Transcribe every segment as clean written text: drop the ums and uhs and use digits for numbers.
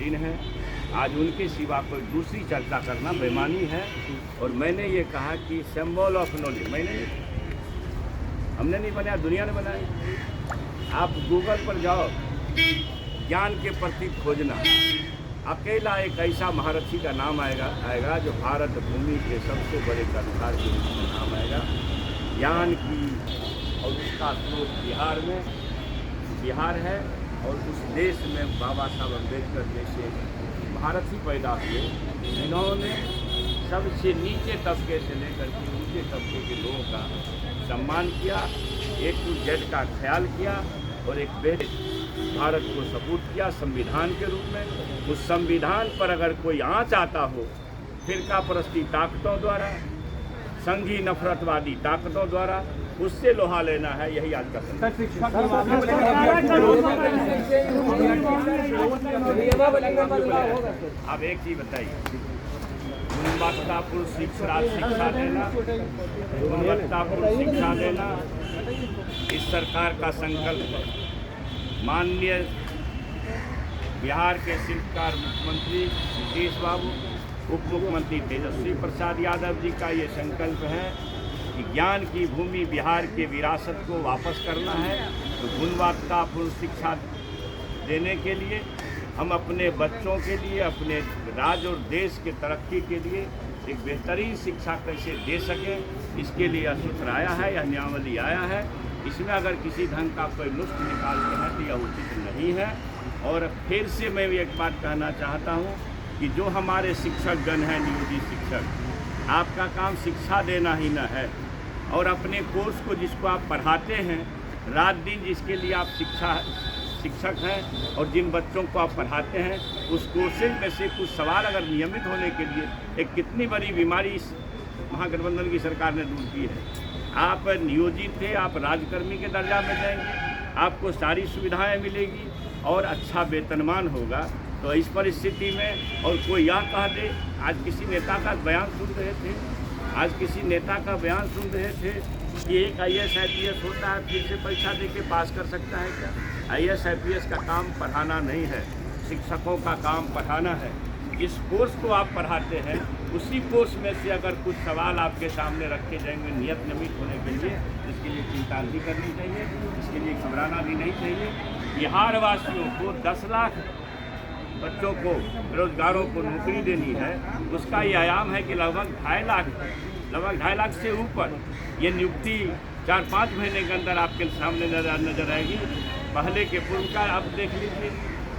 दिन हैं। आज उनके सिवा कोई दूसरी चर्चा करना बेईमानी है। और मैंने ये कहा कि सिंबल ऑफ नॉलेज हमने नहीं बनाया, दुनिया ने बनाया। आप गूगल पर जाओ, ज्ञान के प्रतीक खोजना, अकेला एक ऐसा महारथी का नाम आएगा जो भारत भूमि के सबसे बड़े कर्णधार के रूप में नाम आएगा। ज्ञान की और उसका स्रोत बिहार है। और उस देश में बाबा साहब अम्बेडकर जैसे महारथी पैदा हुए, जिन्होंने सबसे नीचे तबके से लेकर के ऊंचे तबके के लोगों का सम्मान किया, A to Z का ख्याल किया और एक बेहतर भारत को सपूत किया संविधान के रूप में। उस संविधान पर अगर कोई आँच आता हो फिरका परस्ती ताकतों द्वारा, संघी नफरतवादी ताकतों द्वारा, उससे लोहा लेना है। यही आज का अब एक चीज बताइए, गुणवत्तापूर्ण शिक्षा देना इस सरकार का संकल्प है। माननीय बिहार के शिल्पकार मुख्यमंत्री नीतीश बाबू, उप मुख्यमंत्री तेजस्वी प्रसाद यादव जी का ये संकल्प है कि ज्ञान की भूमि बिहार के विरासत को वापस करना है। तो गुणवत्तापूर्ण शिक्षा देने के लिए हम अपने बच्चों के लिए, अपने राज्य और देश के तरक्की के लिए एक बेहतरीन शिक्षा कैसे दे सकें, इसके लिए यह सूत्र आया है, यह नियमावली आया है। इसमें अगर किसी ढंग का कोई नुस्ख निकालते हैं तो यह उचित नहीं है। और फिर से मैं एक बात कहना चाहता हूँ कि जो हमारे शिक्षकगण हैं, नियोजित शिक्षक, आपका काम शिक्षा देना ही न है, और अपने कोर्स को जिसको आप पढ़ाते हैं रात दिन, जिसके लिए आप शिक्षक हैं और जिन बच्चों को आप पढ़ाते हैं, उस कोर्सेज में से कुछ सवाल अगर नियमित होने के लिए, एक कितनी बड़ी बीमारी इस महागठबंधन की सरकार ने दूर की है। आप नियोजित थे, आप राजकर्मी के दर्जा में जाएंगे, आपको सारी सुविधाएं मिलेगी और अच्छा वेतनमान होगा। तो इस परिस्थिति में और कोई यह कह दे, आज किसी नेता का बयान सुन रहे थे कि एक IAS IPS होता है फिर से परीक्षा देके पास कर सकता है क्या? IAS IPS का काम पढ़ाना नहीं है, शिक्षकों का काम पढ़ाना है। जिस कोर्स को आप पढ़ाते हैं उसी कोर्स में से अगर कुछ सवाल आपके सामने रखे जाएंगे नियत नमित होने के लिए, इसके लिए चिंता नहीं करनी चाहिए, इसके लिए घबराना भी नहीं चाहिए। बिहार वासियों को 10 लाख बच्चों को, बेरोजगारों को नौकरी देनी है, उसका ये आयाम है कि लगभग 2.5 लाख से ऊपर ये नियुक्ति 4-5 महीने के अंदर आपके सामने नजर आएगी। पहले के पूर्व का आप देख लीजिए,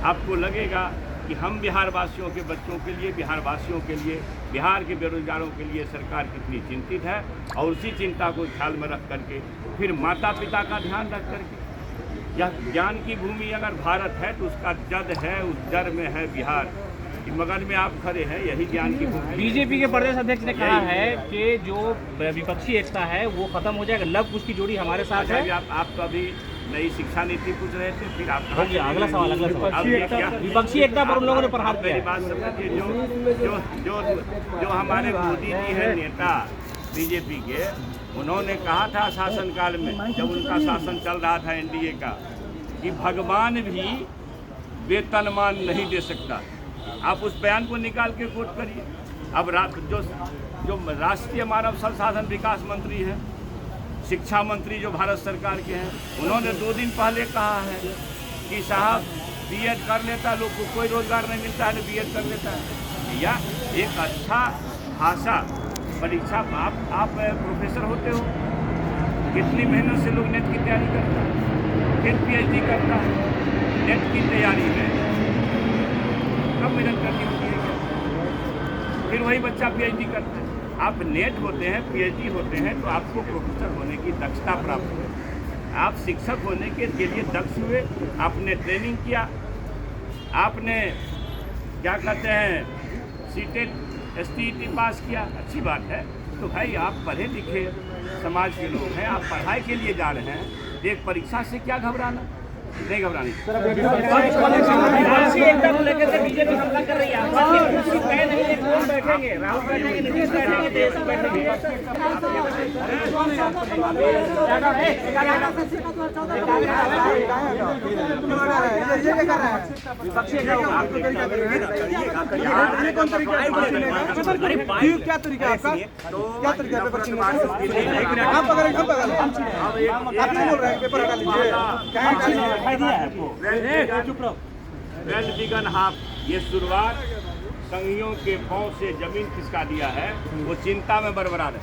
आपको लगेगा कि हम बिहार वासियों के बच्चों के लिए, बिहार वासियों के लिए, बिहार के बेरोजगारों के लिए सरकार कितनी चिंतित है। और उसी चिंता को ख्याल में रख करके फिर माता पिता का ध्यान रख करके, यह ज्ञान की भूमि अगर भारत है तो उसका जड़ है, उस जड़ में है बिहार। मगन में आप खड़े हैं, यही ज्ञान की भूमि। बीजेपी के प्रदेश अध्यक्ष ने कहा है कि जो विपक्षी एकता है वो खत्म हो जाएगा, लव कुश की जोड़ी हमारे साथ है। आप तो अभी नई शिक्षा नीति पूछ रहे थे, फिर आप अगला सवाल विपक्षी एकता पर उन लोगों ने प्रहार किया। मेरी बात समझिए, जो हमारे मोदी जी हैं नेता बीजेपी के, उन्होंने कहा था शासनकाल में, जब उनका शासन चल रहा था NDA का, कि भगवान भी वेतनमान नहीं दे सकता। आप उस बयान को निकाल के कोट करिए। अब जो राष्ट्रीय मानव संसाधन विकास मंत्री हैं, शिक्षा मंत्री जो भारत सरकार के हैं, उन्होंने 2 दिन पहले कहा है कि साहब B.Ed कर लेता, लोग को कोई रोजगार नहीं मिलता है, B.Ed कर लेता है। या एक अच्छा भाषा परीक्षा, आप प्रोफेसर होते हो, कितनी मेहनत से लोग नेट की तैयारी करता है, फिर PhD करता है। नेट की तैयारी में कब मेहनत करनी होती है, फिर वही बच्चा PhD करता है। आप नेट होते हैं, PhD होते हैं, तो आपको प्रोफेसर होने की दक्षता प्राप्त हुई। आप शिक्षक होने के लिए दक्ष हुए, आपने ट्रेनिंग किया, आपने क्या कहते हैं CTET STET पास किया, अच्छी बात है। तो भाई आप पढ़े लिखे समाज के लोग हैं, आप पढ़ाई के लिए जा रहे हैं, एक परीक्षा से क्या घबराना, नहीं घबरानी। बीजेपी हमला कर रही है, कौन बैठेंगे, राहुल बैठेंगे, नीतीश बैठेंगे, विपक्षी एकता होगा। आपको तरीका ये कौन तरीका है पेपर छीनने का? ये क्या तरीका है आपका? क्या तरीका है पेपर छीनने का? आप पकड़े हम पकड़ लें। आप क्यों बोल रहे हैं पेपर हटा लीजिए? क्या हटा लीजिए? चुप रहो। वेल बिगन हाफ, ये शुरुआत संघियों के पांव से जमीन खिसका दिया है, वो चिंता में बरबरा है।